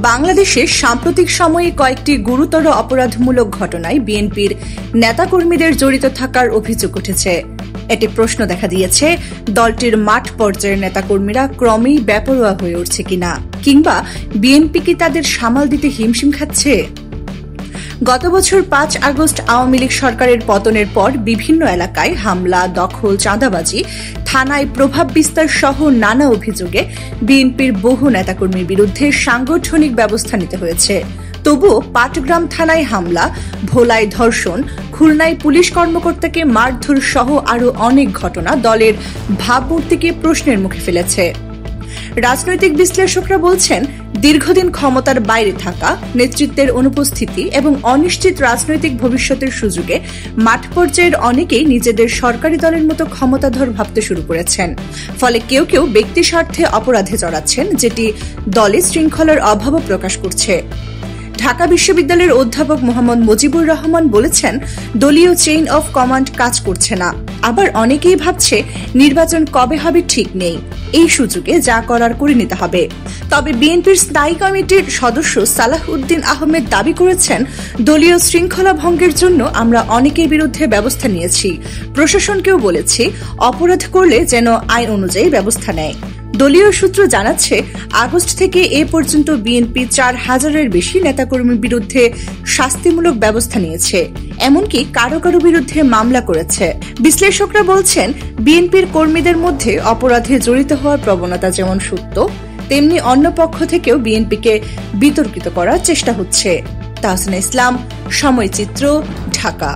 বাংলাদেশে সাম্প্রতিক সময়ে কয়েকটি গুরুতর অপরাধমূলক ঘটনায় বিএনপির নেতাকর্মীদের জড়িত থাকার অভিযোগ উঠেছে। এটি প্রশ্ন দেখা দিয়েছে দলটির মাঠ পর্যায়ের নেতাকর্মীরা ক্রমেই বেপরোয়া হয়ে উঠছে কিনা, কিংবা বিএনপি কি তাদের সামাল দিতে হিমশিম খাচ্ছে। গত বছর ৫ আগস্ট আওয়ামী লীগ সরকারের পতনের পর বিভিন্ন এলাকায় হামলা, দখল, চাঁদাবাজি, থানায় প্রভাব বিস্তার সহ নানা অভিযোগে বিএনপির বহু নেতাকর্মীর বিরুদ্ধে সাংগঠনিক ব্যবস্থা নিতে হয়েছে। তবুও পাটগ্রাম থানায় হামলা, ভোলায় ধর্ষণ, খুলনায় পুলিশ কর্মকর্তাকে মারধর সহ আরও অনেক ঘটনা দলের ভাবমূর্তিকে প্রশ্নের মুখে ফেলেছে। রাজনৈতিক বিশ্লেষকরা বলছেন, দীর্ঘদিন ক্ষমতার বাইরে থাকা, নেতৃত্বের অনুপস্থিতি এবং অনিশ্চিত রাজনৈতিক ভবিষ্যতের সুযোগে মাঠ পর্যায়ের অনেকেই নিজেদের সরকারি দলের মতো ক্ষমতাধর ভাবতে শুরু করেছেন। ফলে কেউ কেউ ব্যক্তি স্বার্থে অপরাধে জড়াচ্ছেন, যেটি দলে শৃঙ্খলার অভাবও প্রকাশ করছে। ঢাকা বিশ্ববিদ্যালয়ের অধ্যাপক মোহাম্মদ মুজিবুর রহমান বলেছেন, দলীয় চেইন অফ কমান্ড কাজ করছে না। আবার অনেকেই ভাবছে নির্বাচন কবে হবে ঠিক নেই, এই সুযোগে যা করার করে নিতে হবে। তবে বিএনপির স্থায়ী কমিটির সদস্য সালাহ উদ্দিন আহমেদ দাবি করেছেন, দলীয় শৃঙ্খলা ভঙ্গের জন্য আমরা অনেকের বিরুদ্ধে ব্যবস্থা নিয়েছি, প্রশাসনকেও বলেছি অপরাধ করলে যেন আইন অনুযায়ী ব্যবস্থা নেয়। দলীয় সূত্র জানাচ্ছে, আগস্ট থেকে এ পর্যন্ত বিএনপি ৪,০০০-এর বেশি নেতাকর্মীর বিরুদ্ধে শাস্তিমূলক ব্যবস্থা নিয়েছে, এমনকি কারো কারো বিরুদ্ধে মামলা করেছে। বিশ্লেষকরা বলছেন, বিএনপির কর্মীদের মধ্যে অপরাধে জড়িত হওয়ার প্রবণতা যেমন সত্য, তেমনি অন্য পক্ষ থেকেও বিএনপিকে বিতর্কিত করার চেষ্টা হচ্ছে। তাহসিনা ইসলাম, সময়চিত্র, ঢাকা।